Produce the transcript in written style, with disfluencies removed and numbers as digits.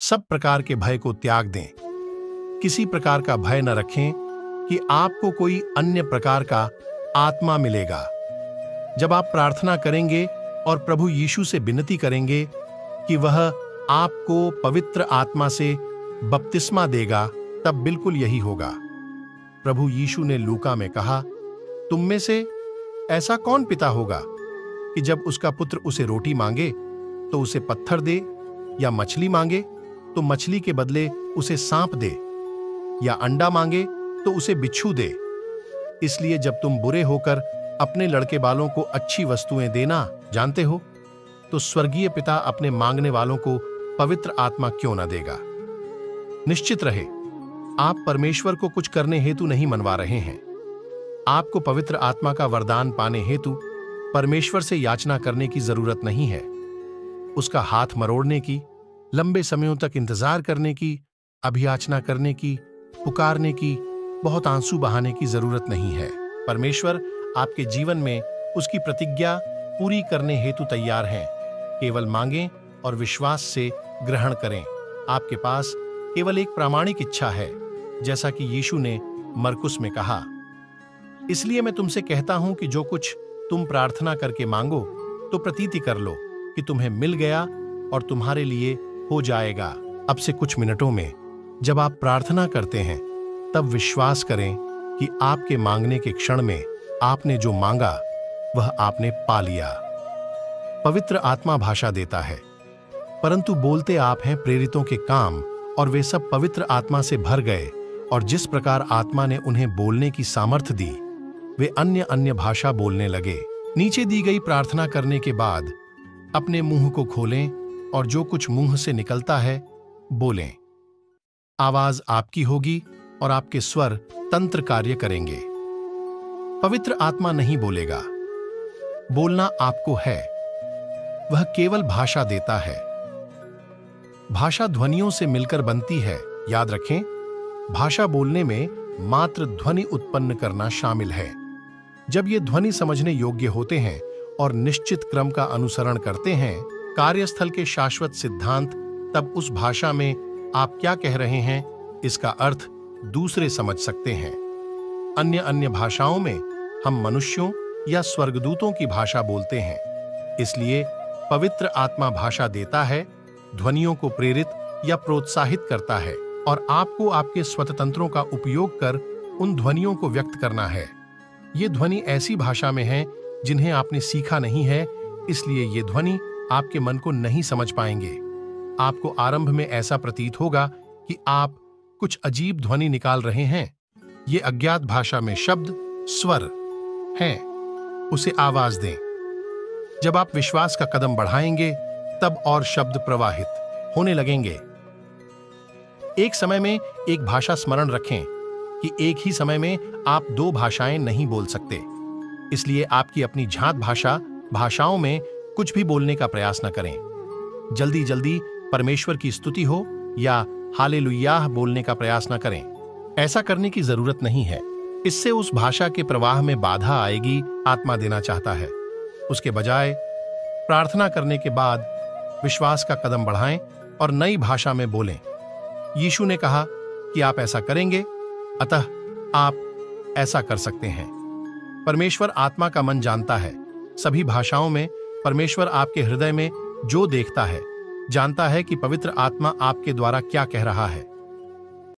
सब प्रकार के भय को त्याग दें। किसी प्रकार का भय न रखें कि आपको कोई अन्य प्रकार का आत्मा मिलेगा। जब आप प्रार्थना करेंगे और प्रभु यीशु से विनती करेंगे कि वह आपको पवित्र आत्मा से बपतिस्मा देगा, तब बिल्कुल यही होगा। प्रभु यीशु ने लूका में कहा, तुम में से ऐसा कौन पिता होगा कि जब उसका पुत्र उसे रोटी मांगे तो उसे पत्थर दे, या मछली मांगे तो मछली के बदले उसे सांप दे, या अंडा मांगे तो उसे बिच्छू दे। इसलिए जब तुम बुरे होकर अपने लड़के वालों को अच्छी वस्तुएं देना जानते हो, तो स्वर्गीय पिता अपने मांगने वालों को पवित्र आत्मा क्यों न देगा। निश्चित रहे, आप परमेश्वर को कुछ करने हेतु नहीं मनवा रहे हैं। आपको पवित्र आत्मा का वरदान पाने हेतु परमेश्वर से याचना करने की जरूरत नहीं है। उसका हाथ मरोड़ने की, लंबे समयों तक इंतजार करने की, अभियाचना करने की, पुकारने की, बहुत आंसू बहाने की जरूरत नहीं है। परमेश्वर आपके जीवन में उसकी प्रतिज्ञा पूरी करने हेतु तैयार हैं। केवल मांगें और विश्वास से ग्रहण करें। आपके पास केवल एक प्रामाणिक इच्छा है, जैसा कि यीशु ने मरकुस में कहा। इसलिए मैं तुमसे कहता हूं कि जो कुछ तुम प्रार्थना करके मांगो तो प्रतीति कर लो कि तुम्हें मिल गया और तुम्हारे लिए हो जाएगा। अब से कुछ मिनटों में जब आप प्रार्थना करते हैं, तब विश्वास करें कि आपके मांगने के क्षण में आपने जो मांगा वह आपने पा लिया। पवित्र आत्मा भाषा देता है, परंतु बोलते आप हैं प्रेरितों के काम, और वे सब पवित्र आत्मा से भर गए, और जिस प्रकार आत्मा ने उन्हें बोलने की सामर्थ्य दी, वे अन्य अन्य भाषा बोलने लगे। नीचे दी गई प्रार्थना करने के बाद अपने मुंह को खोलें और जो कुछ मुंह से निकलता है बोलें। आवाज आपकी होगी और आपके स्वर तंत्र कार्य करेंगे। पवित्र आत्मा नहीं बोलेगा, बोलना आपको है। वह केवल भाषा देता है। भाषा ध्वनियों से मिलकर बनती है। याद रखें, भाषा बोलने में मात्र ध्वनि उत्पन्न करना शामिल है। जब ये ध्वनि समझने योग्य होते हैं और निश्चित क्रम का अनुसरण करते हैं, कार्यस्थल के शाश्वत सिद्धांत, तब उस भाषा में आप क्या कह रहे हैं इसका अर्थ दूसरे समझ सकते हैं। अन्य अन्य भाषाओं में हम मनुष्यों या स्वर्गदूतों की भाषा बोलते हैं। इसलिए पवित्र आत्मा भाषा देता है, ध्वनियों को प्रेरित या प्रोत्साहित करता है, और आपको आपके स्वतंत्रों का उपयोग कर उन ध्वनियों को व्यक्त करना है। ये ध्वनि ऐसी भाषा में है जिन्हें आपने सीखा नहीं है, इसलिए ये ध्वनि आपके मन को नहीं समझ पाएंगे। आपको आरंभ में ऐसा प्रतीत होगा कि आप कुछ अजीब ध्वनि निकाल रहे हैं। ये अज्ञात भाषा में शब्द, स्वर हैं। उसे आवाज दें। जब आप विश्वास का कदम बढ़ाएंगे, तब और शब्द प्रवाहित होने लगेंगे। एक समय में एक भाषा स्मरण रखें कि एक ही समय में आप दो भाषाएं नहीं बोल सकते। इसलिए आपकी अपनी झांत भाषाओं में कुछ भी बोलने का प्रयास न करें। जल्दी जल्दी परमेश्वर की स्तुति हो या हालेलुयाह बोलने का प्रयास न करें। ऐसा करने की जरूरत नहीं है। इससे उस भाषा के प्रवाह में बाधा आएगी। आत्मा देना चाहता है। उसके बजाय प्रार्थना करने के बाद विश्वास का कदम बढ़ाएं और नई भाषा में बोलें। यीशु ने कहा कि आप ऐसा करेंगे, अतः आप ऐसा कर सकते हैं। परमेश्वर आत्मा का मन जानता है। सभी भाषाओं में परमेश्वर आपके हृदय में जो देखता है, जानता है कि पवित्र आत्मा आपके द्वारा क्या कह रहा है।